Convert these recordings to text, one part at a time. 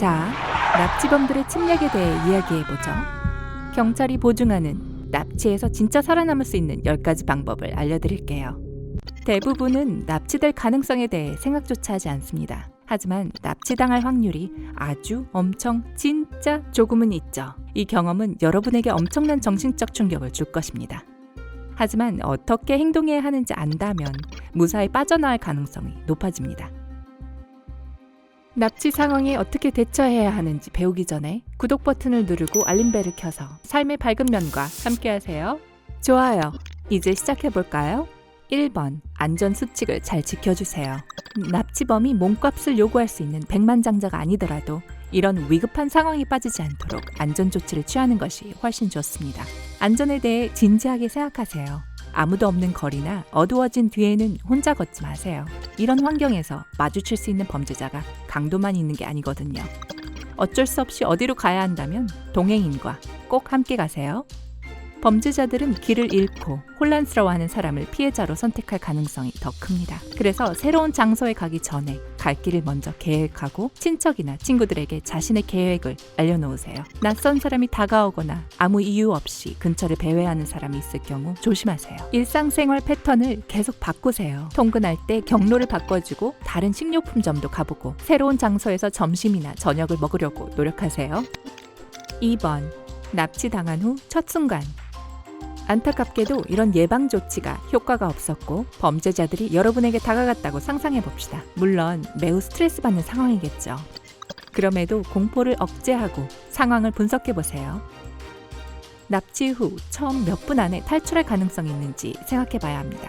자, 납치범들의 침략에 대해 이야기해보죠. 경찰이 보증하는 납치에서 진짜 살아남을 수 있는 10가지 방법을 알려드릴게요. 대부분은 납치될 가능성에 대해 생각조차 하지 않습니다. 하지만 납치당할 확률이 아주 진짜 조금은 있죠. 이 경험은 여러분에게 엄청난 정신적 충격을 줄 것입니다. 하지만 어떻게 행동해야 하는지 안다면 무사히 빠져나갈 가능성이 높아집니다. 납치 상황에 어떻게 대처해야 하는지 배우기 전에 구독 버튼을 누르고 알림벨을 켜서 삶의 밝은 면과 함께하세요. 좋아요. 이제 시작해볼까요? 1번. 안전수칙을 잘 지켜주세요. 납치범이 몸값을 요구할 수 있는 백만장자가 아니더라도 이런 위급한 상황에 빠지지 않도록 안전조치를 취하는 것이 훨씬 좋습니다. 안전에 대해 진지하게 생각하세요. 아무도 없는 거리나 어두워진 뒤에는 혼자 걷지 마세요. 이런 환경에서 마주칠 수 있는 범죄자가 강도만 있는 게 아니거든요. 어쩔 수 없이 어디로 가야 한다면 동행인과 꼭 함께 가세요. 범죄자들은 길을 잃고 혼란스러워하는 사람을 피해자로 선택할 가능성이 더 큽니다. 그래서 새로운 장소에 가기 전에 갈 길을 먼저 계획하고 친척이나 친구들에게 자신의 계획을 알려놓으세요. 낯선 사람이 다가오거나 아무 이유 없이 근처를 배회하는 사람이 있을 경우 조심하세요. 일상생활 패턴을 계속 바꾸세요. 통근할 때 경로를 바꿔주고 다른 식료품점도 가보고 새로운 장소에서 점심이나 저녁을 먹으려고 노력하세요. 2번. 납치당한 후 첫 순간. 안타깝게도 이런 예방 조치가 효과가 없었고 범죄자들이 여러분에게 다가갔다고 상상해 봅시다. 물론 매우 스트레스 받는 상황이겠죠. 그럼에도 공포를 억제하고 상황을 분석해 보세요. 납치 후 처음 몇 분 안에 탈출할 가능성이 있는지 생각해 봐야 합니다.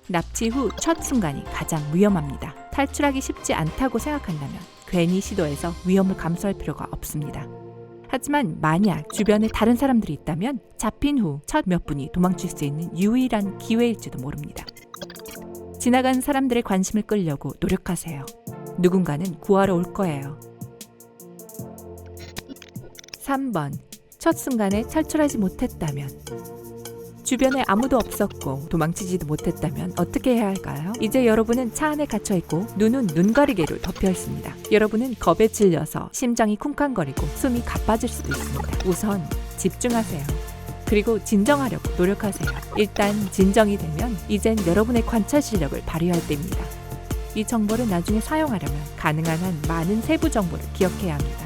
납치 후 첫 순간이 가장 위험합니다. 탈출하기 쉽지 않다고 생각한다면 괜히 시도해서 위험을 감수할 필요가 없습니다. 하지만 만약 주변에 다른 사람들이 있다면 잡힌 후 첫 몇 분이 도망칠 수 있는 유일한 기회일지도 모릅니다. 지나간 사람들의 관심을 끌려고 노력하세요. 누군가는 구하러 올 거예요. 3번. 첫 순간에 탈출하지 못했다면. 주변에 아무도 없었고 도망치지도 못했다면 어떻게 해야 할까요? 이제 여러분은 차 안에 갇혀있고 눈은 눈가리개로 덮여 있습니다. 여러분은 겁에 질려서 심장이 쿵쾅거리고 숨이 가빠질 수도 있습니다. 우선 집중하세요. 그리고 진정하려고 노력하세요. 일단 진정이 되면 이젠 여러분의 관찰 실력을 발휘할 때입니다. 이 정보를 나중에 사용하려면 가능한 한 많은 세부 정보를 기억해야 합니다.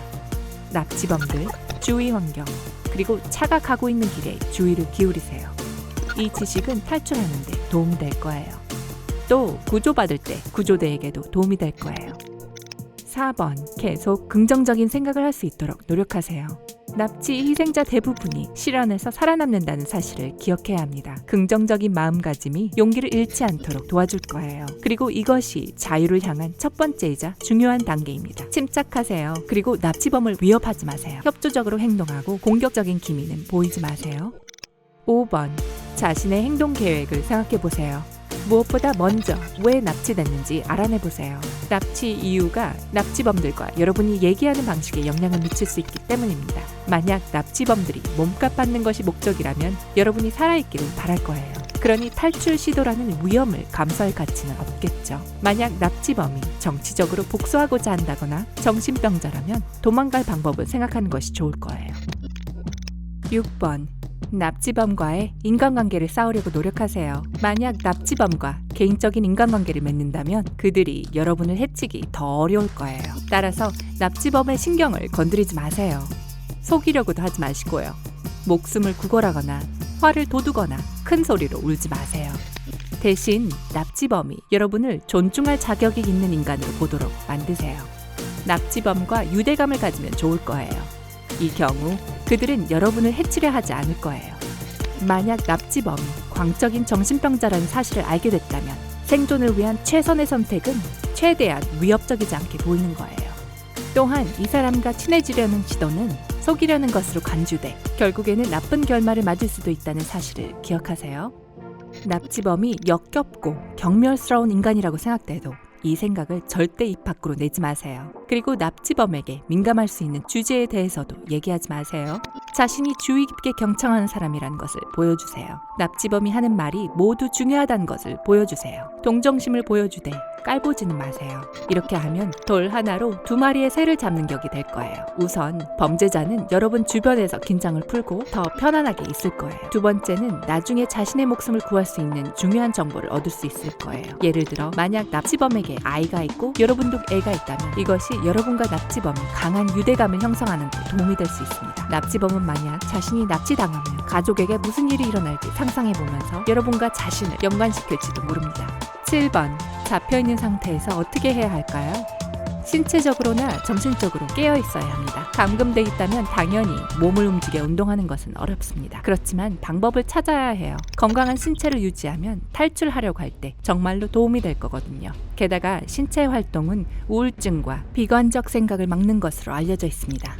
납치범들, 주위 환경, 그리고 차가 가고 있는 길에 주의를 기울이세요. 이 지식은 탈출하는 데 도움이 될 거예요. 또 구조받을 때 구조대에게도 도움이 될 거예요. 4번. 계속 긍정적인 생각을 할 수 있도록 노력하세요. 납치 희생자 대부분이 실현에서 살아남는다는 사실을 기억해야 합니다. 긍정적인 마음가짐이 용기를 잃지 않도록 도와줄 거예요. 그리고 이것이 자유를 향한 첫 번째이자 중요한 단계입니다. 침착하세요. 그리고 납치범을 위협하지 마세요. 협조적으로 행동하고 공격적인 기미는 보이지 마세요. 5번. 자신의 행동 계획을 생각해 보세요. 무엇보다 먼저 왜 납치됐는지 알아내 보세요. 납치 이유가 납치범들과 여러분이 얘기하는 방식에 영향을 미칠 수 있기 때문입니다. 만약 납치범들이 몸값 받는 것이 목적이라면 여러분이 살아있기를 바랄 거예요. 그러니 탈출 시도라는 위험을 감수할 가치는 없겠죠. 만약 납치범이 정치적으로 복수하고자 한다거나 정신병자라면 도망갈 방법을 생각하는 것이 좋을 거예요. 6번. 납치범과의 인간관계를 쌓으려고 노력하세요. 만약 납치범과 개인적인 인간관계를 맺는다면 그들이 여러분을 해치기 더 어려울 거예요. 따라서 납치범의 신경을 건드리지 마세요. 속이려고도 하지 마시고요. 목숨을 구걸하거나 화를 돋우거나 큰 소리로 울지 마세요. 대신 납치범이 여러분을 존중할 자격이 있는 인간으로 보도록 만드세요. 납치범과 유대감을 가지면 좋을 거예요. 이 경우 그들은 여러분을 해치려 하지 않을 거예요. 만약 납치범이 광적인 정신병자라는 사실을 알게 됐다면 생존을 위한 최선의 선택은 최대한 위협적이지 않게 보이는 거예요. 또한 이 사람과 친해지려는 시도는 속이려는 것으로 간주돼 결국에는 나쁜 결말을 맞을 수도 있다는 사실을 기억하세요. 납치범이 역겹고 경멸스러운 인간이라고 생각돼도 이 생각을 절대 입 밖으로 내지 마세요. 그리고 납치범에게 민감할 수 있는 주제에 대해서도 얘기하지 마세요. 자신이 주의 깊게 경청하는 사람이라는 것을 보여주세요. 납치범이 하는 말이 모두 중요하다는 것을 보여주세요. 동정심을 보여주되 깔보지는 마세요. 이렇게 하면 돌 하나로 2마리의 새를 잡는 격이 될 거예요. 우선 범죄자는 여러분 주변에서 긴장을 풀고 더 편안하게 있을 거예요. 두 번째는 나중에 자신의 목숨을 구할 수 있는 중요한 정보를 얻을 수 있을 거예요. 예를 들어 만약 납치범에게 아이가 있고 여러분도 애가 있다면 이것이 여러분과 납치범이 강한 유대감을 형성하는 데 도움이 될 수 있습니다. 납치범은 만약 자신이 납치당하면 가족에게 무슨 일이 일어날지 상상해보면서 여러분과 자신을 연관시킬지도 모릅니다. 7번. 잡혀있는 상태에서 어떻게 해야 할까요? 신체적으로나 정신적으로 깨어 있어야 합니다. 감금돼 있다면 당연히 몸을 움직여 운동하는 것은 어렵습니다. 그렇지만 방법을 찾아야 해요. 건강한 신체를 유지하면 탈출하려고 할 때 정말로 도움이 될 거거든요. 게다가 신체 활동은 우울증과 비관적 생각을 막는 것으로 알려져 있습니다.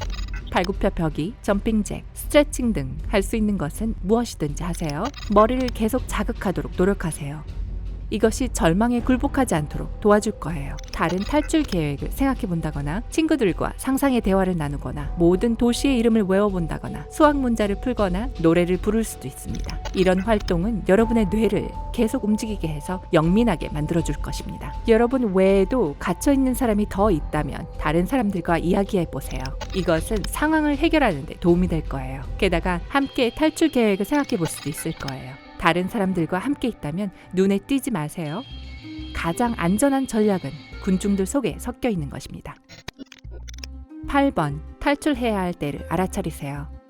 발굽혀 펴기, 점핑잭, 스트레칭 등 할 수 있는 것은 무엇이든지 하세요. 머리를 계속 자극하도록 노력하세요. 이것이 절망에 굴복하지 않도록 도와줄 거예요. 다른 탈출 계획을 생각해 본다거나 친구들과 상상의 대화를 나누거나 모든 도시의 이름을 외워본다거나 수학 문제를 풀거나 노래를 부를 수도 있습니다. 이런 활동은 여러분의 뇌를 계속 움직이게 해서 영민하게 만들어줄 것입니다. 여러분 외에도 갇혀있는 사람이 더 있다면 다른 사람들과 이야기해 보세요. 이것은 상황을 해결하는 데 도움이 될 거예요. 게다가 함께 탈출 계획을 생각해 볼 수도 있을 거예요. 다른 사람들과 함께 있다면 눈에 띄지 마세요. 가장 안전한 전략은 군중들 속에 섞여 있는 것입니다. 8번. 탈출해야 할 때를 알아차리세요.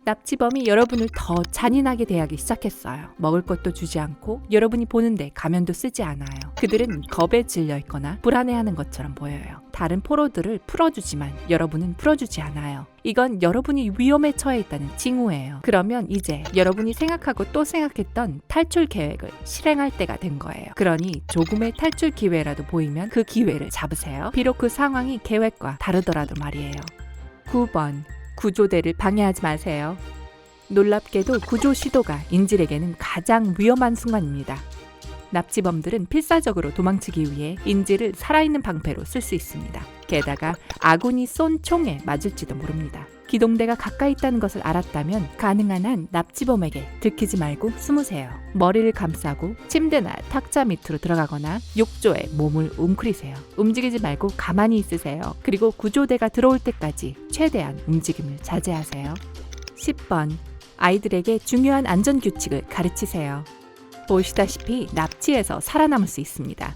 납치범이 여러분을 더 잔인하게 대하기 시작했어요. 먹을 것도 주지 않고 여러분이 보는데 가면도 쓰지 않아요. 그들은 겁에 질려 있거나 불안해하는 것처럼 보여요. 다른 포로들을 풀어주지만 여러분은 풀어주지 않아요. 이건 여러분이 위험에 처해 있다는 징후예요. 그러면 이제 여러분이 생각하고 또 생각했던 탈출 계획을 실행할 때가 된 거예요. 그러니 조금의 탈출 기회라도 보이면 그 기회를 잡으세요. 비록 그 상황이 계획과 다르더라도 말이에요. 9번. 구조대를 방해하지 마세요. 놀랍게도 구조 시도가 인질에게는 가장 위험한 순간입니다. 납치범들은 필사적으로 도망치기 위해 인질을 살아있는 방패로 쓸 수 있습니다. 게다가 아군이 쏜 총에 맞을지도 모릅니다. 기동대가 가까이 있다는 것을 알았다면 가능한 한 납치범에게 들키지 말고 숨으세요. 머리를 감싸고 침대나 탁자 밑으로 들어가거나 욕조에 몸을 웅크리세요. 움직이지 말고 가만히 있으세요. 그리고 구조대가 들어올 때까지 최대한 움직임을 자제하세요. 10번. 아이들에게 중요한 안전규칙을 가르치세요. 보시다시피 납치해서 살아남을 수 있습니다.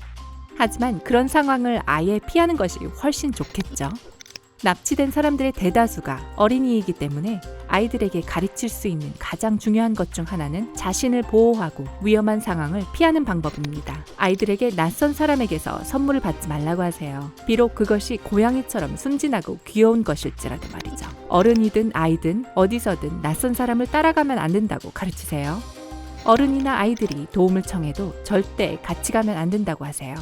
하지만 그런 상황을 아예 피하는 것이 훨씬 좋겠죠. 납치된 사람들의 대다수가 어린이이기 때문에 아이들에게 가르칠 수 있는 가장 중요한 것 중 하나는 자신을 보호하고 위험한 상황을 피하는 방법입니다. 아이들에게 낯선 사람에게서 선물을 받지 말라고 하세요. 비록 그것이 고양이처럼 순진하고 귀여운 것일지라도 말이죠. 어른이든 아이든 어디서든 낯선 사람을 따라가면 안 된다고 가르치세요. 어른이나 아이들이 도움을 청해도 절대 같이 가면 안 된다고 하세요.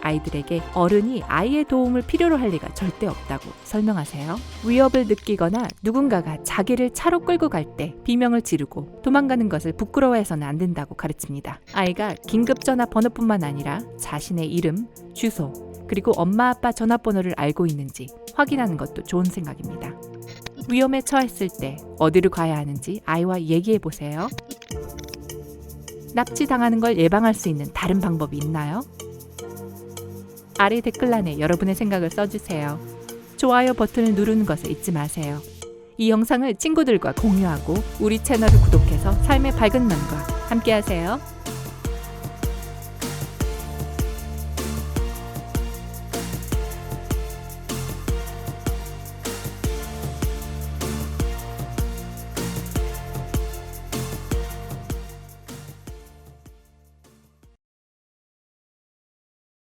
아이들에게 어른이 아이의 도움을 필요로 할 리가 절대 없다고 설명하세요. 위협을 느끼거나 누군가가 자기를 차로 끌고 갈 때 비명을 지르고 도망가는 것을 부끄러워해서는 안 된다고 가르칩니다. 아이가 긴급전화 번호뿐만 아니라 자신의 이름, 주소, 그리고 엄마 아빠 전화번호를 알고 있는지 확인하는 것도 좋은 생각입니다. 위험에 처했을 때 어디로 가야 하는지 아이와 얘기해 보세요. 납치당하는 걸 예방할 수 있는 다른 방법이 있나요? 아래 댓글란에 여러분의 생각을 써주세요. 좋아요 버튼을 누르는 것을 잊지 마세요. 이 영상을 친구들과 공유하고 우리 채널을 구독해서 삶의 밝은 면과 함께하세요.